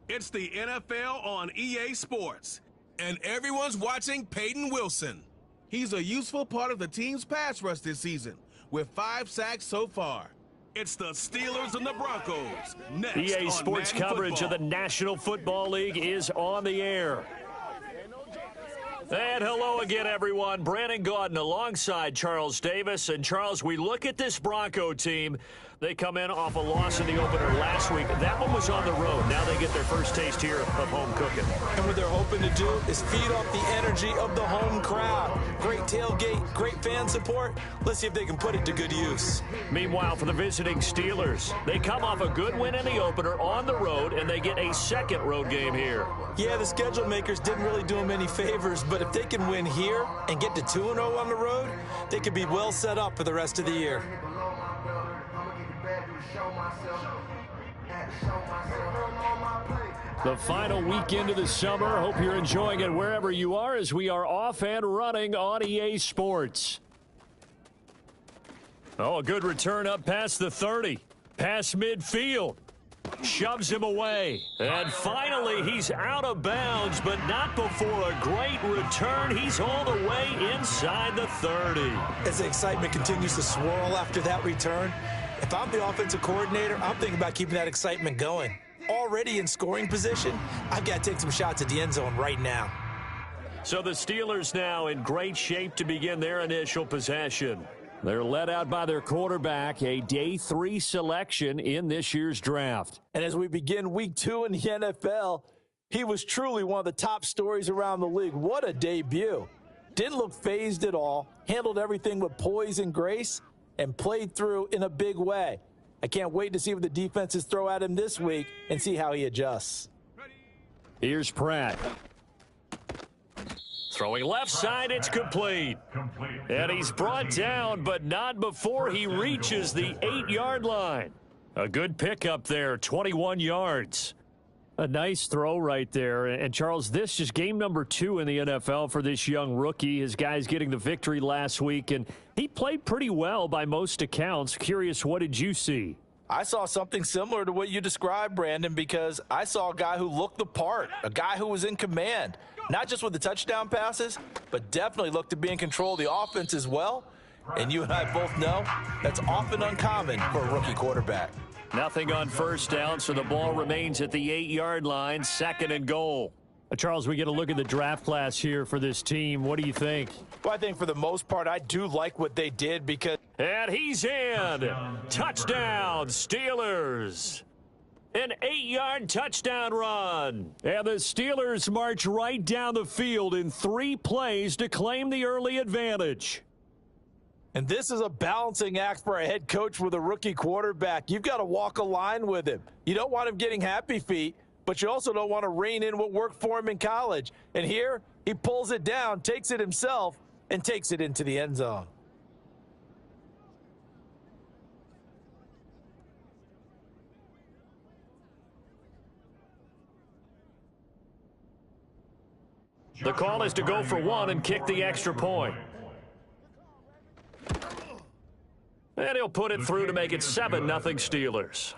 It's the NFL on EA Sports, and everyone's watching Peyton Wilson. He's a useful part of the team's pass rush this season, with 5 sacks so far. It's the Steelers and the Broncos. Next EA on Sports Madden coverage Football. of the National Football League is on the air. And hello again, everyone. Brandon Gaudin alongside Charles Davis. And, Charles, we look at this Bronco team. They come in off a loss in the opener last week. That one was on the road. Now they get their first taste here of home cooking. And what they're hoping to do is feed off the energy of the home crowd. Great tailgate, great fan support. Let's see if they can put it to good use. Meanwhile, for the visiting Steelers, they come off a good win in the opener on the road, and they get a second road game here. Yeah, the schedule makers didn't really do them any favors, but if they can win here and get to 2-0 on the road, they could be well set up for the rest of the year. The final weekend of the summer. Hope you're enjoying it wherever you are as we are off and running on EA Sports. Oh, a good return up past the 30. Past midfield. Shoves him away. And finally, he's out of bounds, but not before a great return. He's all the way inside the 30. As the excitement continues to swirl after that return, if I'm the offensive coordinator, I'm thinking about keeping that excitement going. Already in scoring position, I've got to take some shots at the end zone right now. So the Steelers now in great shape to begin their initial possession. They're led out by their quarterback, a day 3 selection in this year's draft. And as we begin week 2 in the NFL, he was truly one of the top stories around the league. What a debut. Didn't look phased at all, handled everything with poise and grace, and played through in a big way. I can't wait to see what the defenses throw at him this week and see how he adjusts. Here's Pratt. Throwing left side, it's complete. And he's brought down, but not before he reaches the 8-yard line. A good pickup there, 21 yards. A nice throw right there. And, Charles, this is game number 2 in the NFL for this young rookie. His guys getting the victory last week, and he played pretty well by most accounts. Curious, what did you see? I saw something similar to what you described, Brandon, because I saw a guy who looked the part, a guy who was in command, not just with the touchdown passes, but definitely looked to be in control of the offense as well. And you and I both know that's often uncommon for a rookie quarterback. Nothing on first down, so the ball remains at the 8-yard line, 2nd and goal. Charles, we get a look at the draft class here for this team. What do you think? Well, I think for the most part, I do like what they did because... And he's in. Touchdown, Steelers. An 8-yard touchdown run. And the Steelers march right down the field in 3 plays to claim the early advantage. And this is a balancing act for a head coach with a rookie quarterback. You've got to walk a line with him. You don't want him getting happy feet, but you also don't want to rein in what worked for him in college. And here, he pulls it down, takes it himself, and takes it into the end zone. The call is to go for 1 and kick the extra point. And he'll put it through to make it 7-0 Steelers.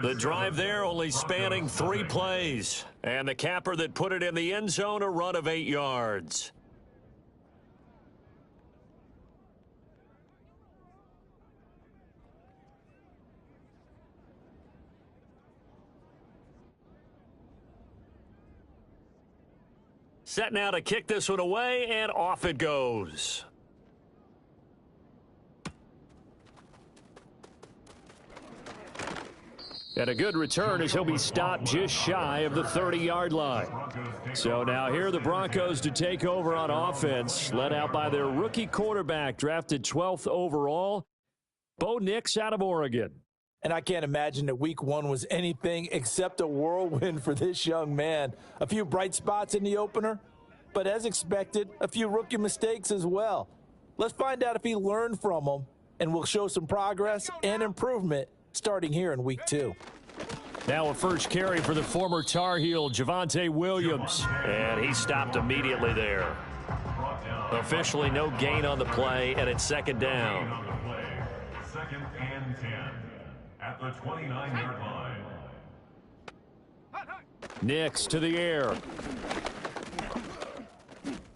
The drive there only spanning 3 plays. And the capper that put it in the end zone, a run of 8 yards. Set now to kick this one away, and off it goes. And a good return as he'll be stopped just shy of the 30-yard line. So now here are the Broncos to take over on offense, led out by their rookie quarterback, drafted 12th overall, Bo Nix out of Oregon. And I can't imagine that week 1 was anything except a whirlwind for this young man. A few bright spots in the opener, but as expected, a few rookie mistakes as well. Let's find out if he learned from them, and we'll show some progress and improvement starting here in week 2. Now a first carry for the former Tar Heel, Javonte Williams. And he stopped immediately there. Officially no gain on the play, and it's 2nd down. 2nd and 10 at the 29-yard line. Nix to the air.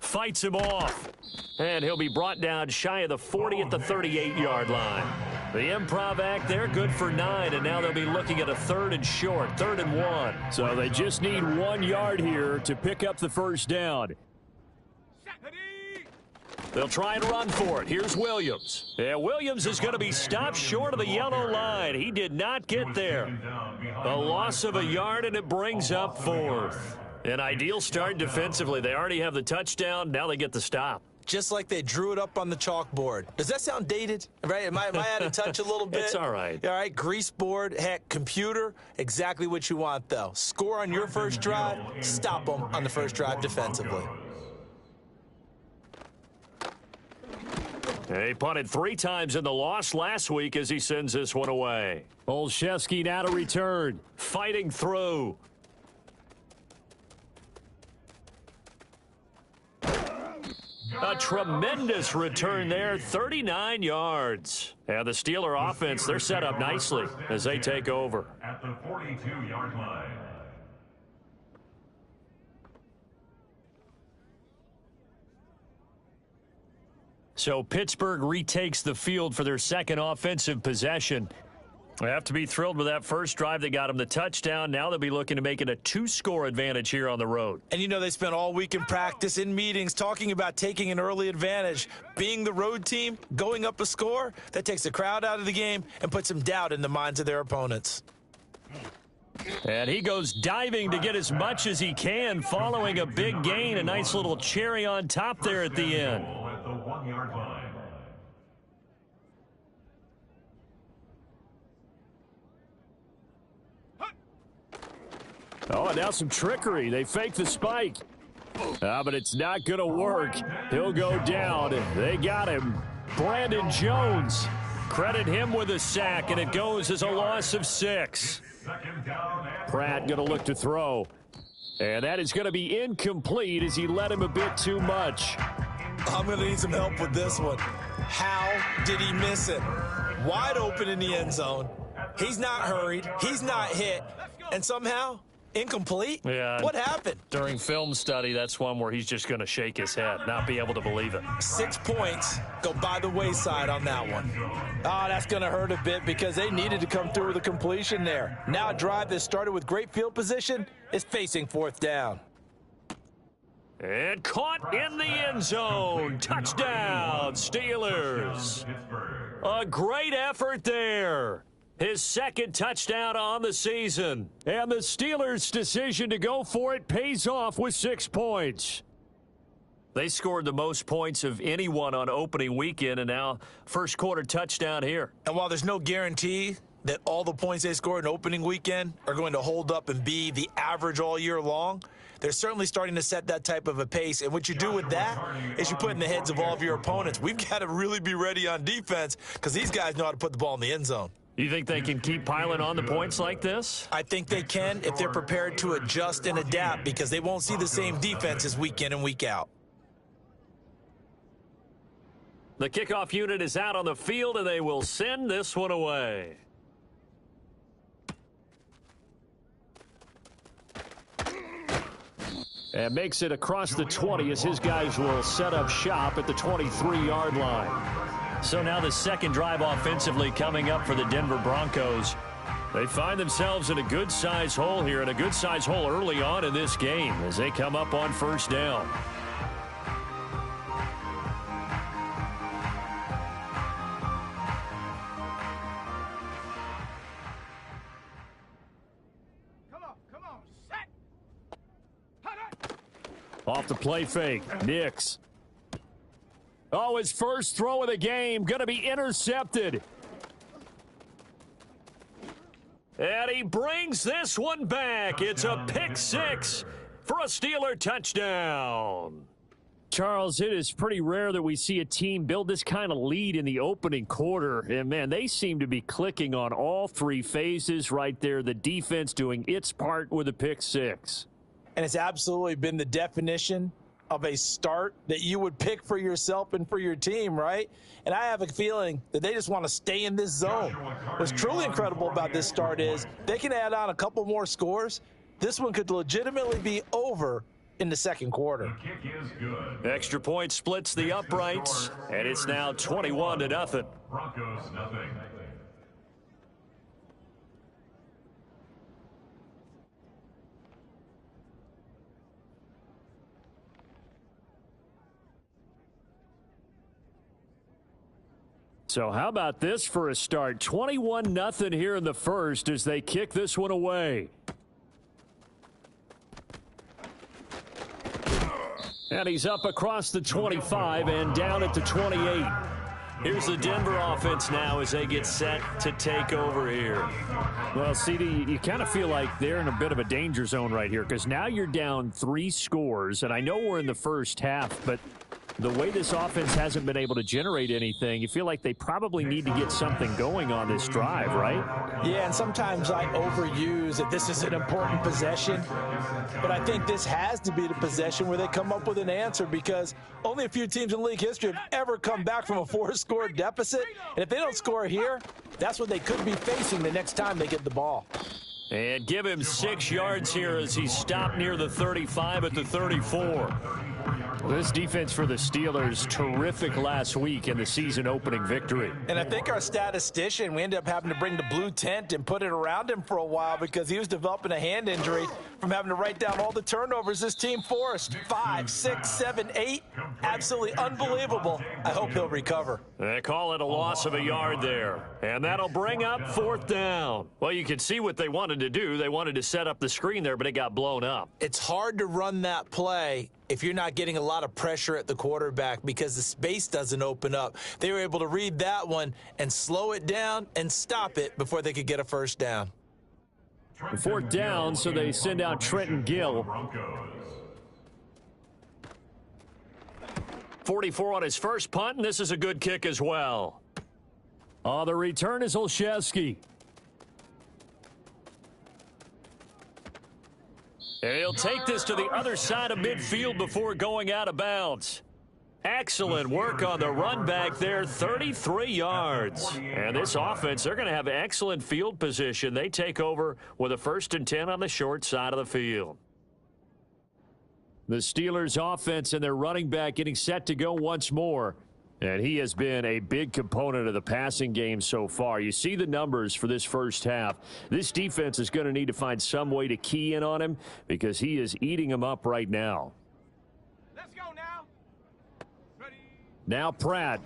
Fights him off. And he'll be brought down shy of the 40 at the 38-yard line. The improv act there, good for 9, and now they'll be looking at a 3rd and short, 3rd and 1. So they just need 1 yard here to pick up the first down. They'll try and run for it. Here's Williams. Yeah, Williams is going to be stopped short of the yellow line. He did not get there. A loss of a yard, and it brings up 4th. An ideal start defensively. They already have the touchdown. Now they get the stop. Just like they drew it up on the chalkboard. Does that sound dated? Right? Am I out of touch a little bit? It's all right. All right, grease board, heck, computer, exactly what you want, though. Score on your first drive, stop them on the first drive defensively. He punted 3 times in the loss last week as he sends this one away. Olszewski now to return. Fighting through. A tremendous return there, 39 yards. And the Steeler offense, they're set up nicely as they take over. At the 42-yard line. So Pittsburgh retakes the field for their second offensive possession. They have to be thrilled with that first drive that got them the touchdown. Now they'll be looking to make it a 2-score advantage here on the road. And you know they spent all week in practice, in meetings, talking about taking an early advantage. Being the road team, going up a score, that takes the crowd out of the game and puts some doubt in the minds of their opponents. And he goes diving to get as much as he can following a big gain. A nice little cherry on top there at the end. At the 1-yard line. Oh, and now some trickery. They fake the spike. But it's not going to work. He'll go down. They got him. Brandon Jones. Credit him with a sack, and it goes as a loss of 6. Pratt going to look to throw. And that is going to be incomplete as he led him a bit too much. I'm going to need some help with this one. How did he miss it? Wide open in the end zone. He's not hurried. He's not hit. And somehow, incomplete? Yeah. What happened? During film study, that's one where he's just going to shake his head, not be able to believe it. 6 points go by the wayside on that one. Oh, that's going to hurt a bit because they needed to come through with a completion there. Now a drive that started with great field position is facing 4th down. And caught in the end zone. Touchdown, Steelers. A great effort there. His second touchdown on the season. And the Steelers' decision to go for it pays off with 6 points. They scored the most points of anyone on opening weekend, and now first quarter touchdown here. And while there's no guarantee that all the points they scored in opening weekend are going to hold up and be the average all year long, they're certainly starting to set that type of a pace. And what you do with that is you put in the heads of all of your opponents, we've got to really be ready on defense because these guys know how to put the ball in the end zone. You think they can keep piling on the points like this? I think they can if they're prepared to adjust and adapt because they won't see the same defenses week in and week out. The kickoff unit is out on the field, and they will send this one away. And makes it across the 20 as his guys will set up shop at the 23-yard line. So now the second drive offensively coming up for the Denver Broncos. They find themselves in a good-sized hole here, and a good-sized hole early on in this game as they come up on first down. Off the play fake, Nix. Oh, his first throw of the game, going to be intercepted. And he brings this one back. It's a pick six for a Steeler touchdown. Charles, it is pretty rare that we see a team build this kind of lead in the opening quarter. And, man, they seem to be clicking on all three phases right there. The defense doing its part with a pick six. And it's absolutely been the definition of a start that you would pick for yourself and for your team, right? And I have a feeling that they just want to stay in this zone. What's truly incredible about this start is they can add on a couple more scores, this one could legitimately be over in the second quarter. The kick is good. Extra point splits the uprights, and it's now 21-0. Broncos nothing. So how about this for a start? 21-0 here in the first as they kick this one away. And he's up across the 25 and down at the 28. Here's the Denver offense now as they get set to take over here. Well, CD, you kind of feel like they're in a bit of a danger zone right here because now you're down 3 scores, and I know we're in the first half, but the way this offense hasn't been able to generate anything, you feel like they probably need to get something going on this drive, right? Yeah, and sometimes I overuse that this is an important possession, but I think this has to be the possession where they come up with an answer because only a few teams in league history have ever come back from a 4-score deficit, and if they don't score here, that's what they could be facing the next time they get the ball. And give him 6 yards here as he stopped near the 35 at the 34. This defense for the Steelers, terrific last week in the season opening victory. And I think our statistician, we ended up having to bring the blue tent and put it around him for a while because he was developing a hand injury from having to write down all the turnovers this team forced. 5, 6, 7, 8. Absolutely unbelievable. I hope he'll recover. They call it a loss of a yard there. And that'll bring up 4th down. Well, you can see what they wanted to do. They wanted to set up the screen there, but it got blown up. It's hard to run that play if you're not getting a lot of pressure at the quarterback because the space doesn't open up. They were able to read that one and slow it down and stop it before they could get a first down. 4th down, so they send out Trenton Gill. 44 on his first punt, and this is a good kick as well. The return is Olszewski. And he'll take this to the other side of midfield before going out of bounds. Excellent work on the run back there, 33 yards. And this offense, they're going to have excellent field position. They take over with a 1st and 10 on the short side of the field. The Steelers offense and their running back getting set to go once more. And he has been a big component of the passing game so far. You see the numbers for this first half. This defense is going to need to find some way to key in on him because he is eating them up right now. Let's go now. Ready. Now Pratt.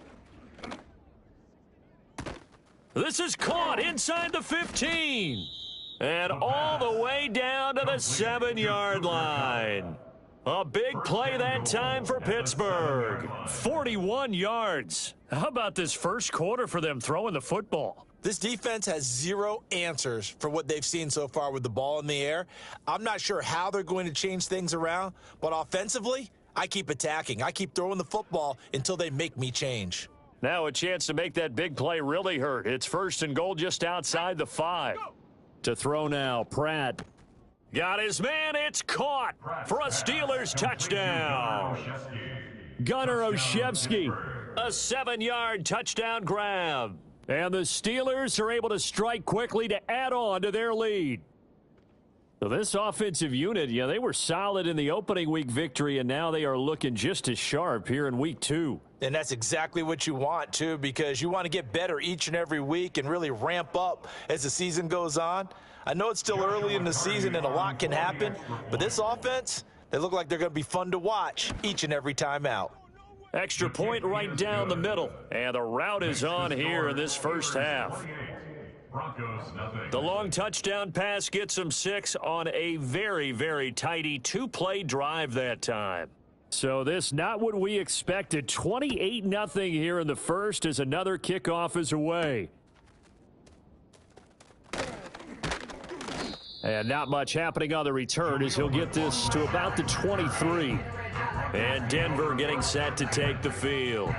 This is caught inside the 15. And all the way down to the 7-yard line. A big play that time for Pittsburgh. 41 yards. How about this first quarter for them throwing the football? This defense has 0 answers for what they've seen so far with the ball in the air. I'm not sure how they're going to change things around, but offensively, I keep attacking. I keep throwing the football until they make me change. Now a chance to make that big play really hurt. It's 1st and goal just outside the 5. To throw now, Pratt. Got his man, it's caught for a Steelers touchdown. Gunnar Olszewski. A 7-yard touchdown grab. And the Steelers are able to strike quickly to add on to their lead. So this offensive unit, they were solid in the opening week victory, and now they are looking just as sharp here in week 2. And that's exactly what you want, too, because you want to get better each and every week and really ramp up as the season goes on. I know it's still early in the season and a lot can happen, but this offense, they look like they're going to be fun to watch each and every time out. Extra point right down the middle, and the route is on here in this first half. The long touchdown pass gets them 6 on a very, very tidy 2-play drive that time. So this not what we expected. 28-0 here in the first as another kickoff is away. And not much happening on the return as he'll get this to about the 23. And Denver getting set to take the field.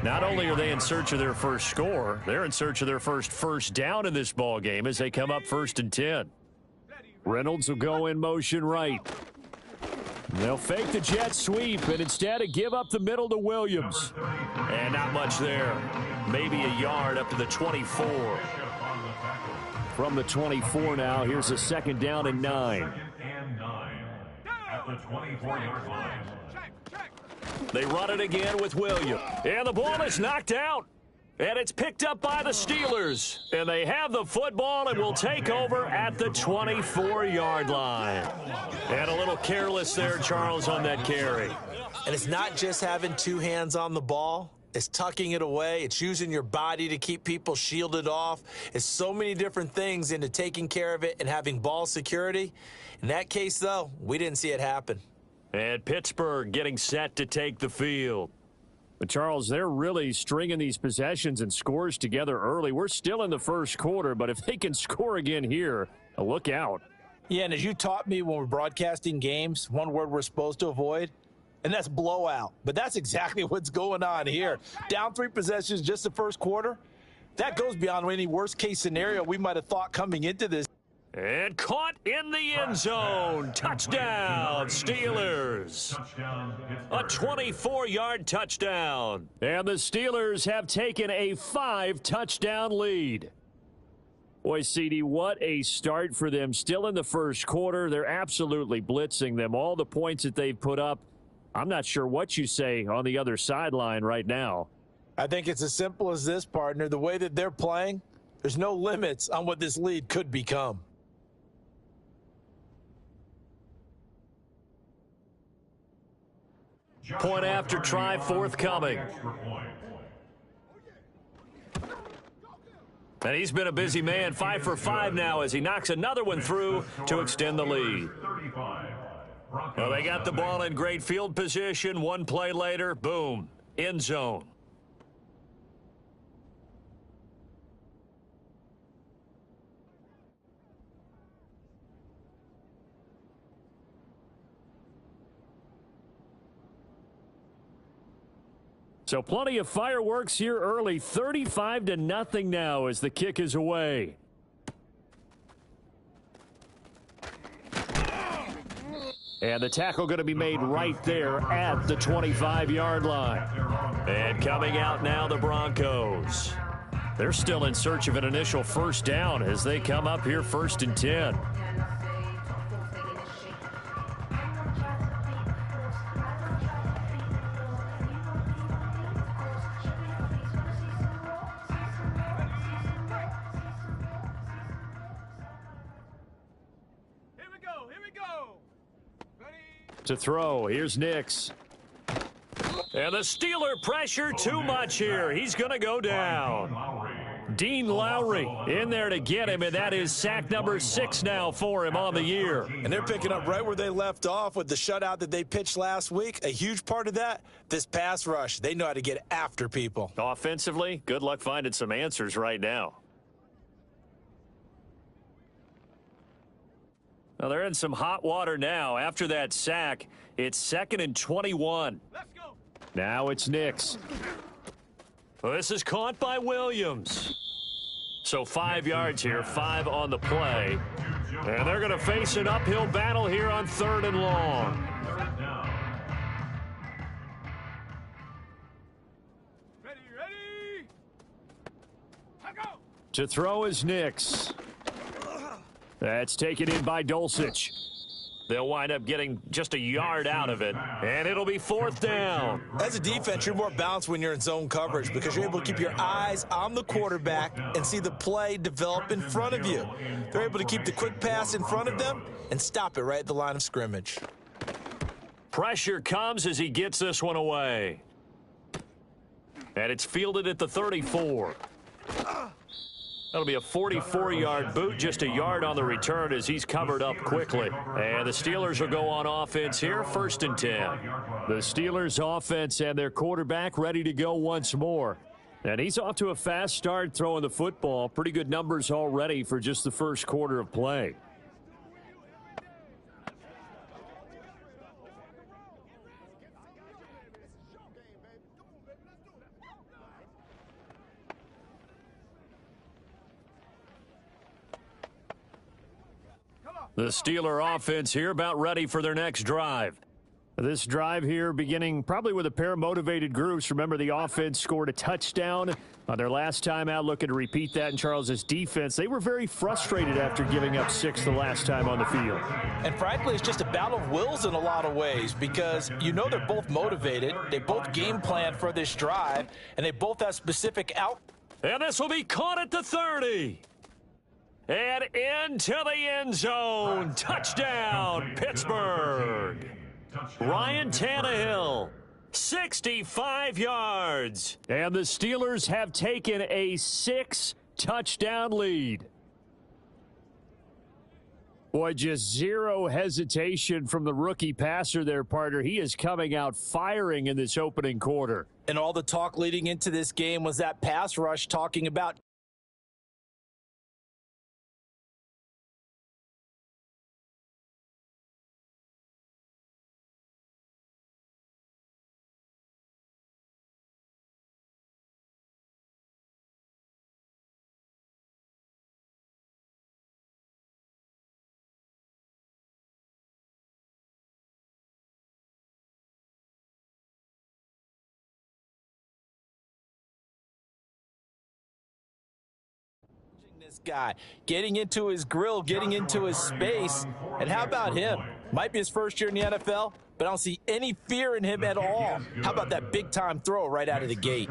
Not only are they in search of their first score, they're in search of their first down in this ball game as they come up 1st and 10. Reynolds will go in motion right. They'll fake the jet sweep and instead give up the middle to Williams. And not much there. Maybe a yard up to the 24. From the 24 now, here's a 2nd down and 9. at the 24-yard line. They run it again with Williams. And the ball is knocked out. And it's picked up by the Steelers. And they have the football and will take over at the 24-yard line. And a little careless there, Charles, on that carry. And it's not just having two hands on the ball. It's tucking it away. It's using your body to keep people shielded off. It's so many different things into taking care of it and having ball security. In that case, though, we didn't see it happen. And Pittsburgh getting set to take the field. But, Charles, they're really stringing these possessions and scores together early. We're still in the first quarter, but if they can score again here, look out. Yeah, and as you taught me when we're broadcasting games, one word we're supposed to avoid, and that's blowout. But that's exactly what's going on here. Down 3 possessions just the first quarter. That goes beyond any worst-case scenario we might have thought coming into this. And caught in the end zone. Touchdown, Steelers. A 24-yard touchdown. And the Steelers have taken a 5-touchdown lead. Boy, CD, what a start for them. Still in the first quarter. They're absolutely blitzing them. All the points that they've put up, I'm not sure what you say on the other sideline right now. I think it's as simple as this, partner. The way that they're playing, there's no limits on what this lead could become. Point after try forthcoming. And he's been a busy man, 5 for 5 now as he knocks another one through to extend the lead. Well, they got the ball in great field position. One play later, boom, end zone. So plenty of fireworks here early. 35-0 now as the kick is away. And the tackle going to be made right there at the 25-yard line. And coming out now, the Broncos. They're still in search of an initial first down as they come up here 1st and 10. To throw, here's Nix. And the Steeler pressure too much here. He's going to go down. Dean Lowry in there to get him, and that is sack number 6 now for him on the year. And they're picking up right where they left off with the shutout that they pitched last week. A huge part of that, this pass rush. They know how to get after people. Offensively, good luck finding some answers right now. Well, they're in some hot water now. After that sack, it's 2nd and 21. Let's go. Now it's Nix. Well, this is caught by Williams. So 5 yards here, 5 on the play. And they're going to face an uphill battle here on 3rd and long. Ready. Go. To throw is Nix. That's taken in by Dulcich. They'll wind up getting just a yard out of it, and it'll be 4th down. As a defense, you're more balanced when you're in zone coverage because you're able to keep your eyes on the quarterback and see the play develop in front of you. They're able to keep the quick pass in front of them and stop it right at the line of scrimmage. Pressure comes as he gets this one away. And it's fielded at the 34. That'll be a 44-yard boot, just a yard on the return as he's covered up quickly. And the Steelers will go on offense here, 1st and 10. The Steelers offense and their quarterback ready to go once more. And he's off to a fast start throwing the football. Pretty good numbers already for just the first quarter of play. The Steeler offense here about ready for their next drive. This drive here beginning probably with a pair of motivated groups. Remember, the offense scored a touchdown on their last time out, looking to repeat that in Charles's defense. They were very frustrated after giving up 6 the last time on the field. And frankly, it's just a battle of wills in a lot of ways because you know they're both motivated. They both game plan for this drive, and they both have specific out. And this will be caught at the 30. And into the end zone. Touchdown, Pittsburgh. Ryan Tannehill, 65 yards. And the Steelers have taken a 6-touchdown lead. Boy, just zero hesitation from the rookie passer there, partner. He is coming out firing in this opening quarter. And all the talk leading into this game was that pass rush talking about this guy, getting into his grill, getting into his space. And how about him? Might be his first year in the NFL, but I don't see any fear in him at all. How about that big-time throw right out of the gate?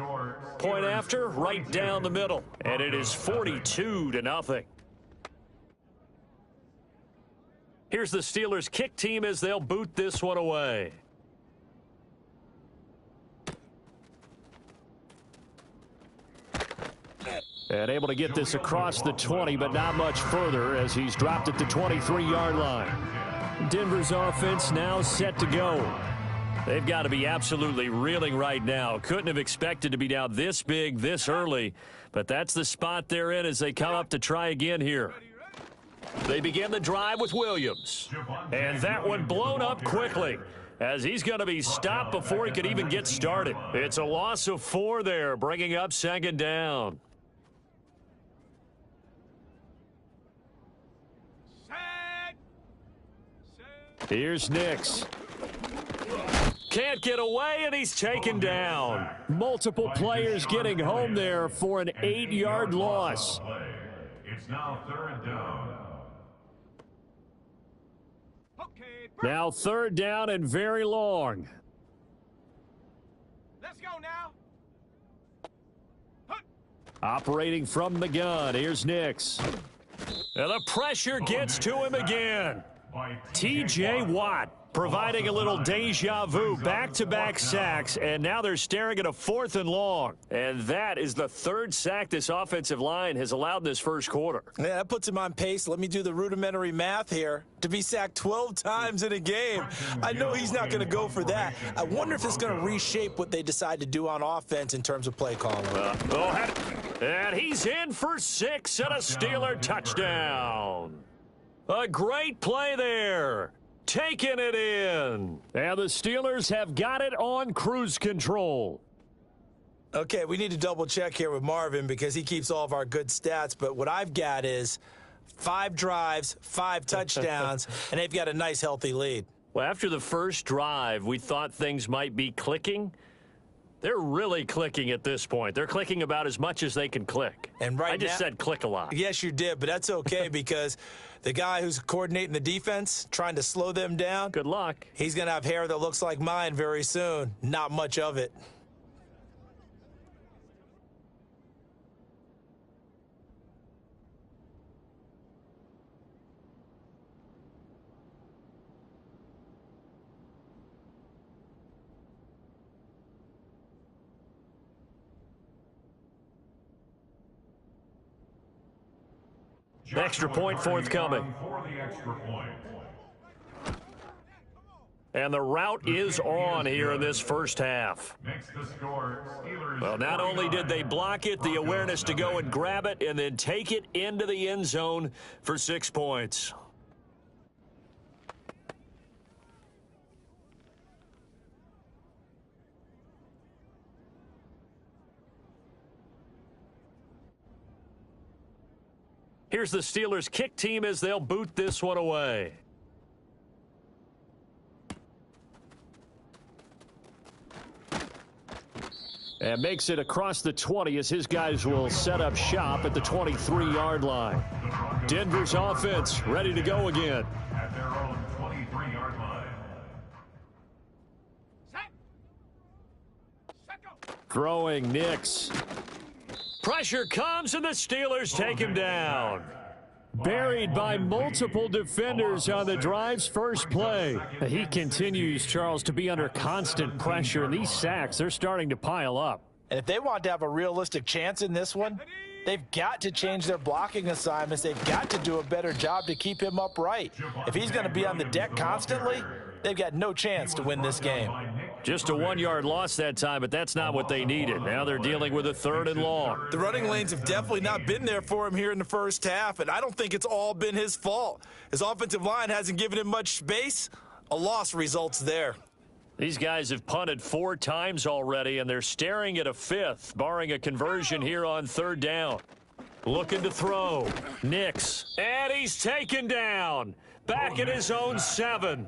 Point after, right down the middle. And it is 42-0. Here's the Steelers' kick team as they'll boot this one away. And able to get this across the 20, but not much further as he's dropped at the 23-yard line. Denver's offense now set to go. They've got to be absolutely reeling right now. Couldn't have expected to be down this big this early, but that's the spot they're in as they come up to try again here. They begin the drive with Williams. And that one blown up quickly as he's going to be stopped before he could even get started. It's a loss of 4 there, bringing up second down. Here's Nix. Can't get away, and he's taken down. Multiple players getting home there for an 8-yard loss. It's now 3rd down. Now 3rd down and very long. Let's go now. Operating from the gun. Here's Nix. And the pressure gets to him again. T.J. Watt providing a little deja vu, back-to-back sacks, and now they're staring at a 4th and long. And that is the 3rd sack this offensive line has allowed in this first quarter. Yeah, that puts him on pace. Let me do the rudimentary math here. To be sacked 12 times in a game, I know he's not going to go for that. I wonder if it's going to reshape what they decide to do on offense in terms of play calling. And he's in for 6 and a Steeler touchdown. A great play there. Taking it in. And the Steelers have got it on cruise control. Okay, we need to double check here with Marvin because he keeps all of our good stats. But what I've got is 5 drives, 5 touchdowns, and they've got a nice, healthy lead. Well, after the first drive, we thought things might be clicking. They're really clicking at this point. They're clicking about as much as they can click. And right I just said click a lot. Yes, you did, but that's okay because the guy who's coordinating the defense, trying to slow them down. Good luck. He's going to have hair that looks like mine very soon. Not much of it. Extra point forthcoming. And the route is on here in this first half. Well, not only did they block it, the awareness to go and grab it and then take it into the end zone for 6 points. Here's the Steelers' kick team as they'll boot this one away. And makes it across the 20 as his guys will set up shop at the 23-yard line. Denver's offense ready to go again. At their own 23-yard line. Throwing Nix. Pressure comes, and the Steelers take him down. Buried by multiple defenders on the drive's first play. He continues, Charles, to be under constant pressure, and these sacks, they're starting to pile up. And if they want to have a realistic chance in this one, they've got to change their blocking assignments. They've got to do a better job to keep him upright. If he's going to be on the deck constantly, they've got no chance to win this game. Just a 1-yard loss that time, but that's not what they needed. Now they're dealing with a 3rd and long. The running lanes have definitely not been there for him here in the first half, and I don't think it's all been his fault. His offensive line hasn't given him much space. A loss results there. These guys have punted 4 times already, and they're staring at a 5th, barring a conversion here on 3rd down. Looking to throw. Nix. And he's taken down. Back at his own 7.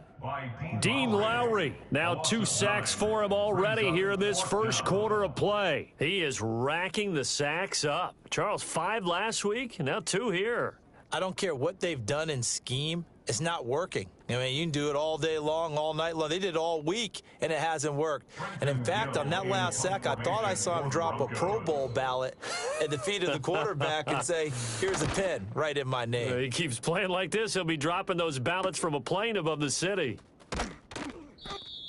Dean Lowry, now 2 sacks for him already here in this first quarter of play. He is racking the sacks up. Charles, 5 last week, now 2 here. I don't care what they've done in scheme. It's not working. I mean, you can do it all day long, all night long. They did it all week, and it hasn't worked. And, in fact, on that last sack, I thought I saw him drop a Pro Bowl ballot at the feet of the quarterback and say, here's a pen right in my name. He keeps playing like this, he'll be dropping those ballots from a plane above the city.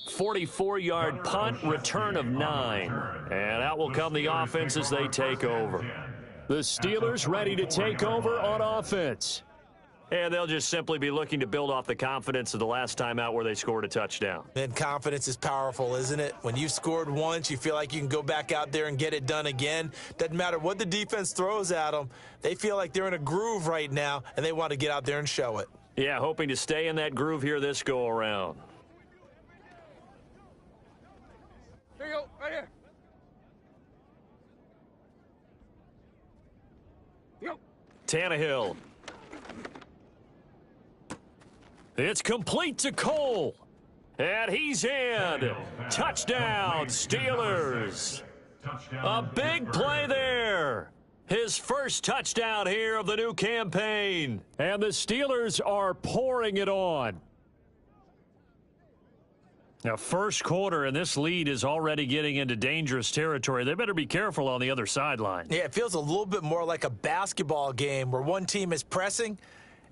44-yard punt, return of 9. And out will come the offense as they take over. The Steelers ready to take over on offense. And they'll just simply be looking to build off the confidence of the last time out where they scored a touchdown. And confidence is powerful, isn't it? When you've scored once, you feel like you can go back out there and get it done again. Doesn't matter what the defense throws at them. They feel like they're in a groove right now, and they want to get out there and show it. Yeah, hoping to stay in that groove here this go-around. Here you go, right here. Yo. Tannehill. It's complete to Cole. And he's in. Touchdown, Steelers. A big play there. His first touchdown here of the new campaign. And the Steelers are pouring it on. Now, first quarter, and this lead is already getting into dangerous territory. They better be careful on the other sideline. Yeah, it feels a little bit more like a basketball game where one team is pressing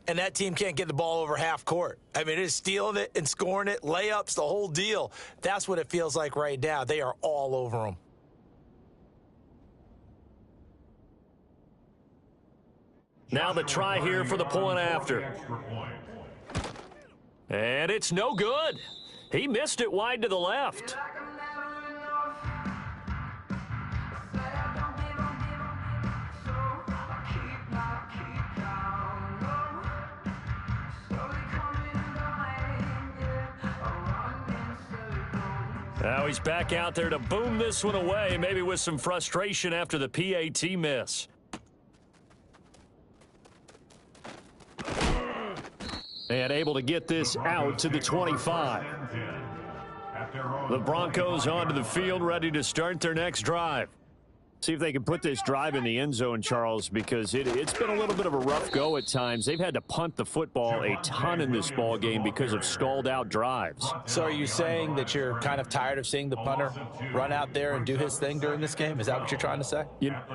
and that team can't get the ball over half court. I mean, it is stealing it and scoring it, layups, the whole deal. That's what it feels like right now. They are all over them. Now the try here for the point after. And it's no good. He missed it wide to the left. Now he's back out there to boom this one away, maybe with some frustration after the PAT miss. And able to get this out to the 25. The Broncos onto the field, ready to start their next drive. See if they can put this drive in the end zone, Charles, because it's been a little bit of a rough go at times. They've had to punt the football a ton in this ball game because of stalled out drives. So are you saying that you're kind of tired of seeing the punter run out there and do his thing during this game? Is that what you're trying to say?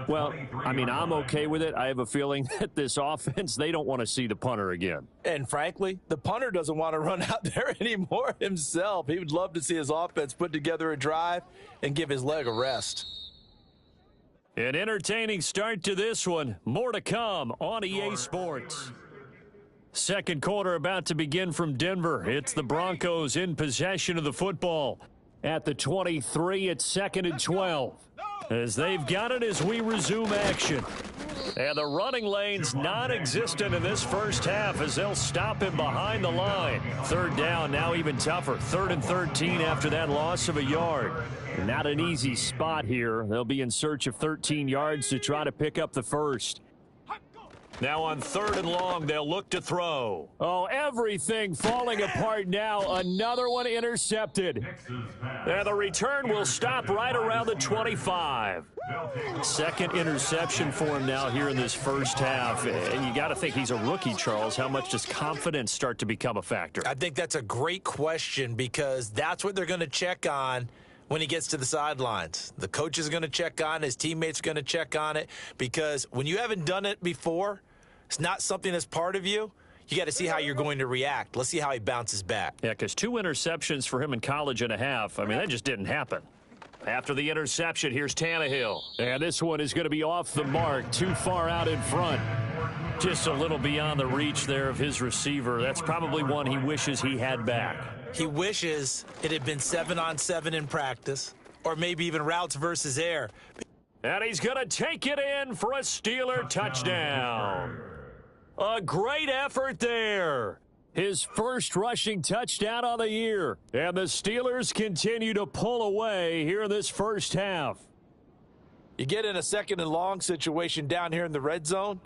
Well, I mean, I'm okay with it. I have a feeling that this offense, they don't want to see the punter again. And frankly, the punter doesn't want to run out there anymore himself. He would love to see his offense put together a drive and give his leg a rest. An entertaining start to this one. More to come on EA Sports. Second quarter about to begin from Denver. It's the Broncos in possession of the football. At the 23, it's 2nd and 12. As they've got it as we resume action. And the running lane's non-existent in this first half as they'll stop him behind the line. 3rd down, now even tougher. 3rd and 13 after that loss of a yard. Not an easy spot here. They'll be in search of 13 yards to try to pick up the first. Now on 3rd and long, they'll look to throw. Oh, everything falling apart now. Another one intercepted. And the return will stop right around the 25. Second interception for him now here in this first half. And you got to think he's a rookie, Charles. How much does confidence start to become a factor? I think that's a great question because that's what they're going to check on when he gets to the sidelines. The coach is going to check on it. His teammates are going to check on it because when you haven't done it before, it's not something that's part of you. You got to see how you're going to react. Let's see how he bounces back. Yeah, because 2 interceptions for him in college and a half. I mean, that just didn't happen. After the interception, here's Tannehill. And this one is going to be off the mark, too far out in front. Just a little beyond the reach there of his receiver. That's probably one he wishes he had back. He wishes it had been 7-on-7 in practice or maybe even routes versus air. And he's going to take it in for a Steeler touchdown. A great effort there. His first rushing touchdown on the year. And the Steelers continue to pull away here in this first half. You get in a 2nd and long situation down here in the red zone,